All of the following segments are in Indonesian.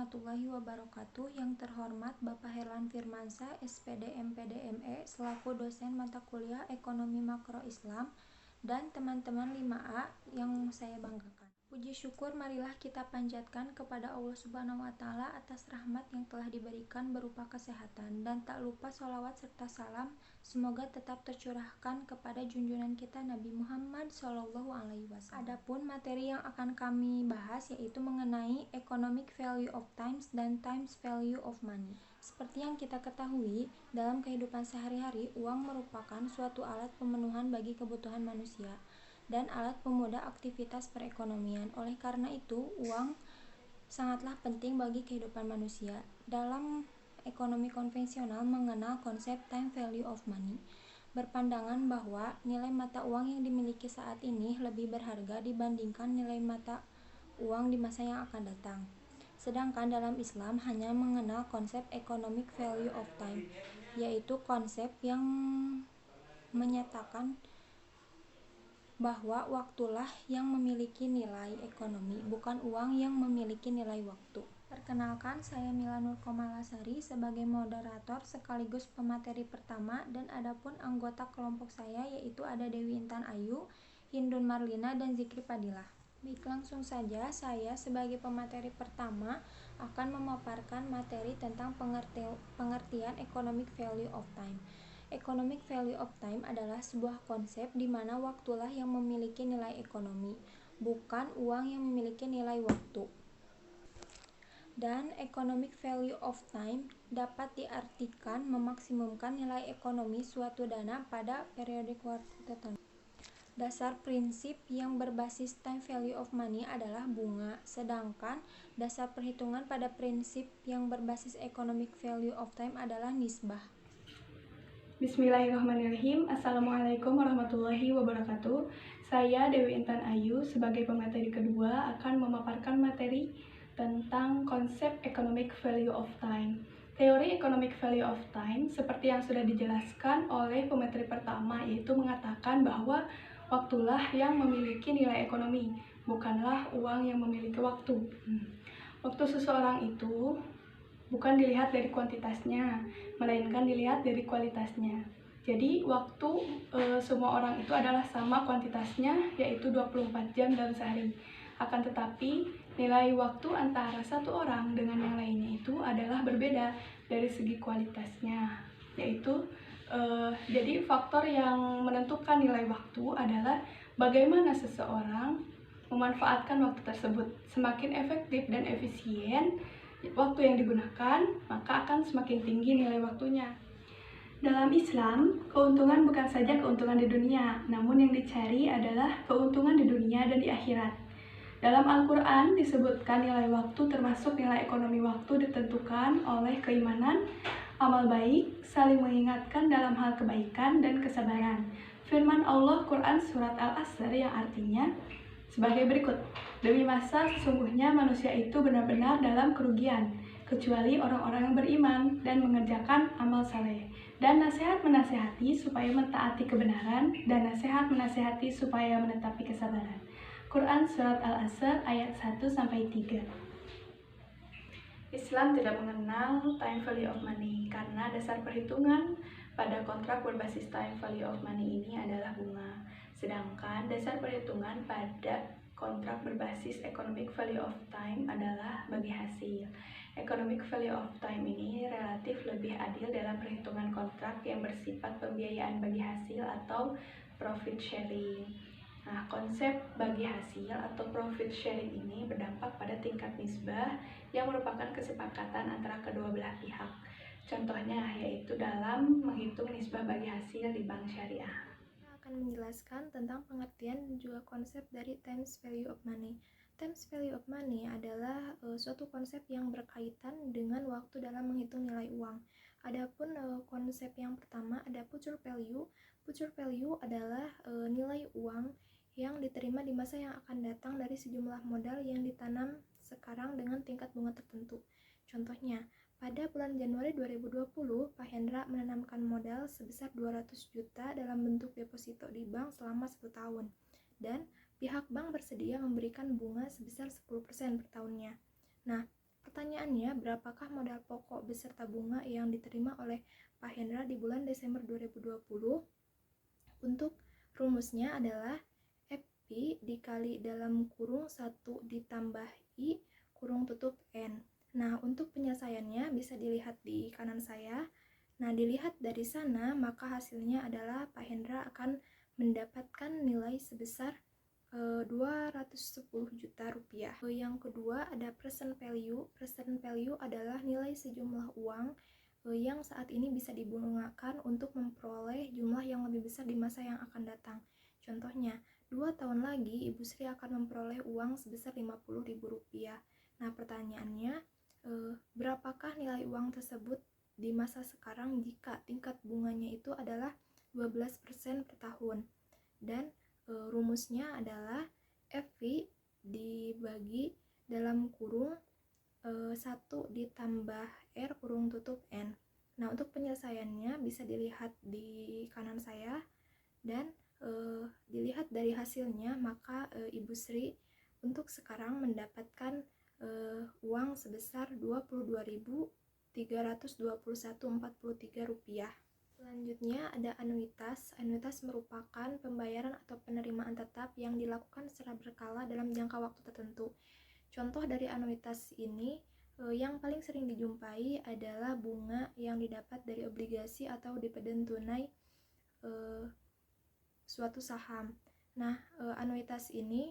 warahmatullahi wabarakatuh. Yang terhormat Bapak Herlan Firmansyah, SPD MPD ME, selaku dosen mata kuliah Ekonomi Makro Islam, dan teman-teman 5A yang saya banggakan. Puji syukur marilah kita panjatkan kepada Allah Subhanahu wa Ta'ala atas rahmat yang telah diberikan berupa kesehatan, dan tak lupa sholawat serta salam semoga tetap tercurahkan kepada junjungan kita Nabi Muhammad SAW. Adapun materi yang akan kami bahas yaitu mengenai economic value of times dan times value of money. Seperti yang kita ketahui, dalam kehidupan sehari-hari, uang merupakan suatu alat pemenuhan bagi kebutuhan manusia dan alat pemudah aktivitas perekonomian. Oleh karena itu, uang sangatlah penting bagi kehidupan manusia. Dalam ekonomi konvensional mengenal konsep time value of money, berpandangan bahwa nilai mata uang yang dimiliki saat ini lebih berharga dibandingkan nilai mata uang di masa yang akan datang. Sedangkan dalam Islam hanya mengenal konsep economic value of time, yaitu konsep yang menyatakan bahwa waktulah yang memiliki nilai ekonomi, bukan uang yang memiliki nilai waktu. Perkenalkan, saya Mila Nur Komalasari sebagai moderator sekaligus pemateri pertama, dan adapun anggota kelompok saya yaitu ada Dewi Intan Ayu, Hindun Marlina, dan Zikri Padilah. Baik, langsung saja saya sebagai pemateri pertama akan memaparkan materi tentang pengertian economic value of time. Economic value of time adalah sebuah konsep di mana waktulah yang memiliki nilai ekonomi, bukan uang yang memiliki nilai waktu. Dan economic value of time dapat diartikan memaksimumkan nilai ekonomi suatu dana pada periode waktu tertentu. Dasar prinsip yang berbasis time value of money adalah bunga, sedangkan dasar perhitungan pada prinsip yang berbasis economic value of time adalah nisbah. Bismillahirrahmanirrahim. Assalamualaikum warahmatullahi wabarakatuh. Saya Dewi Intan Ayu sebagai pemateri kedua akan memaparkan materi tentang konsep economic value of time. Teori economic value of time seperti yang sudah dijelaskan oleh pemateri pertama, yaitu mengatakan bahwa waktulah yang memiliki nilai ekonomi, bukanlah uang yang memiliki waktu. Waktu seseorang itu bukan dilihat dari kuantitasnya, melainkan dilihat dari kualitasnya. Jadi waktu semua orang itu adalah sama kuantitasnya, yaitu 24 jam dalam sehari. Akan tetapi nilai waktu antara satu orang dengan yang lainnya itu adalah berbeda dari segi kualitasnya, yaitu jadi faktor yang menentukan nilai waktu adalah bagaimana seseorang memanfaatkan waktu tersebut. Semakin efektif dan efisien waktu yang digunakan, maka akan semakin tinggi nilai waktunya. Dalam Islam, keuntungan bukan saja keuntungan di dunia, namun yang dicari adalah keuntungan di dunia dan di akhirat. Dalam Al-Quran disebutkan nilai waktu termasuk nilai ekonomi waktu ditentukan oleh keimanan, amal baik, saling mengingatkan dalam hal kebaikan dan kesabaran. Firman Allah Quran Surat Al-Asr yang artinya sebagai berikut: demi masa sesungguhnya manusia itu benar-benar dalam kerugian, kecuali orang-orang yang beriman dan mengerjakan amal saleh, dan nasihat menasihati supaya mentaati kebenaran, dan nasihat menasihati supaya menetapi kesabaran. Quran Surat Al-Asr ayat 1-3. Islam tidak mengenal time value of money karena dasar perhitungan pada kontrak berbasis time value of money ini adalah bunga. Sedangkan dasar perhitungan pada kontrak berbasis economic value of time adalah bagi hasil. Economic value of time ini relatif lebih adil dalam perhitungan kontrak yang bersifat pembiayaan bagi hasil atau profit sharing. Nah, konsep bagi hasil atau profit sharing ini berdampak pada tingkat nisbah yang merupakan kesepakatan antara kedua belah pihak. Contohnya yaitu dalam menghitung nisbah bagi hasil di bank syariah. Saya akan menjelaskan tentang pengertian dan juga konsep dari times value of money. Times value of money adalah suatu konsep yang berkaitan dengan waktu dalam menghitung nilai uang. Adapun konsep yang pertama ada future value. Future value adalah nilai uang yang diterima di masa yang akan datang dari sejumlah modal yang ditanam sekarang dengan tingkat bunga tertentu. Contohnya, pada bulan Januari 2020, Pak Hendra menanamkan modal sebesar 200 juta dalam bentuk deposito di bank selama 1 tahun, dan pihak bank bersedia memberikan bunga sebesar 10% per tahunnya. Nah, Pertanyaannya, berapakah modal pokok beserta bunga yang diterima oleh Pak Hendra di bulan Desember 2020? Untuk rumusnya adalah FP dikali dalam kurung 1 ditambah I kurung tutup N. Nah, untuk penyelesaiannya bisa dilihat di kanan saya. Nah, dilihat dari sana, maka hasilnya adalah Pak Hendra akan mendapatkan nilai sebesar 210 juta rupiah. Yang kedua ada present value. Present value adalah nilai sejumlah uang yang saat ini bisa digunakan untuk memperoleh jumlah yang lebih besar di masa yang akan datang. Contohnya, 2 tahun lagi Ibu Sri akan memperoleh uang sebesar Rp50.000. Nah, pertanyaannya, berapakah nilai uang tersebut di masa sekarang jika tingkat bunganya itu adalah 12% per tahun? Dan rumusnya adalah FV dibagi dalam kurung 1 ditambah R kurung tutup N. Nah, untuk penyelesaiannya bisa dilihat di kanan saya dan dilihat dari hasilnya, maka Ibu Sri untuk sekarang mendapatkan uang sebesar Rp22.321,43. Selanjutnya ada anuitas. Anuitas merupakan pembayaran atau penerimaan tetap yang dilakukan secara berkala dalam jangka waktu tertentu. Contoh dari anuitas ini yang paling sering dijumpai adalah bunga yang didapat dari obligasi atau dividen tunai suatu saham. Nah, anuitas ini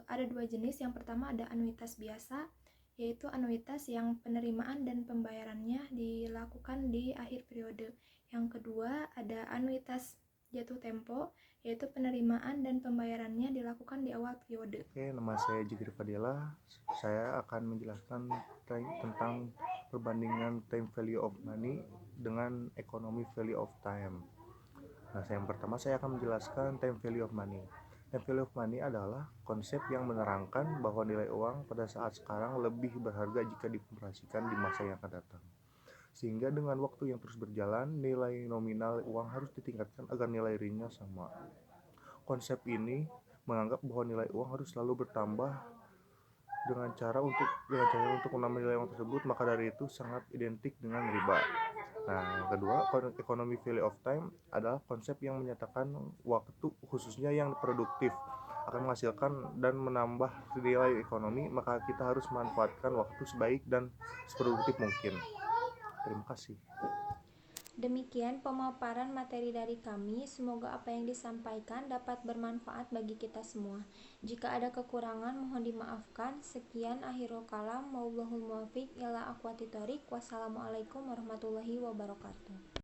ada 2 jenis. Yang pertama ada anuitas biasa, yaitu anuitas yang penerimaan dan pembayarannya dilakukan di akhir periode. Yang kedua ada anuitas jatuh tempo, yaitu penerimaan dan pembayarannya dilakukan di awal periode. Oke, nama saya Jigri Fadila. Saya akan menjelaskan tentang perbandingan time value of money dengan economic value of time. Nah, yang pertama saya akan menjelaskan time value of money. Time value of money adalah konsep yang menerangkan bahwa nilai uang pada saat sekarang lebih berharga jika dikompensasikan di masa yang akan datang. Sehingga dengan waktu yang terus berjalan, nilai nominal uang harus ditingkatkan agar nilai realnya sama. Konsep ini menganggap bahwa nilai uang harus selalu bertambah dengan cara untuk menambah nilai uang tersebut, maka dari itu sangat identik dengan riba. Nah, yang kedua, economic value of time adalah konsep yang menyatakan waktu khususnya yang produktif akan menghasilkan dan menambah nilai ekonomi, maka kita harus memanfaatkan waktu sebaik dan seproduktif mungkin. Terima kasih. Demikian pemaparan materi dari kami. Semoga apa yang disampaikan dapat bermanfaat bagi kita semua. Jika ada kekurangan mohon dimaafkan. Sekian akhirul kalam. Wallahul muwaffiq ila aqwamit thoriq. Wassalamualaikum warahmatullahi wabarakatuh.